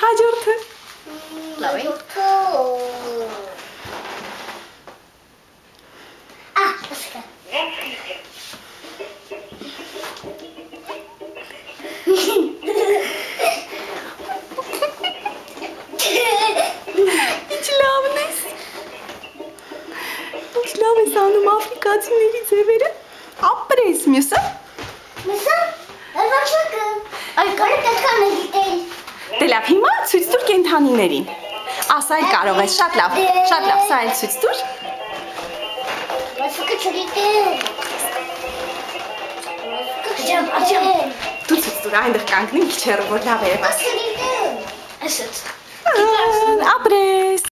Հաջորդը։ Լավ է։ Ասկա։ Ինչ լավն ես։ Ինչ լավ ես անում աֆրիկացիների ձևերը։ Ապրես մյուսը։ Մսա, վախշակը։ Այ կարեք այդքան է գիտել։ Դե լավ, հիմա ցույց տուր կենդանիներին։ Ասա էլ կարող ես, շատ լավ, սա էլ ցույց տուր։ Վախշակը չգիտել։ Աջամ։ Դու ցույց տուր, այնտեղ կանգնի, քիչ հեռու որ լավ երևաս։ Չգիտել։ Այսպես։ Ապրես։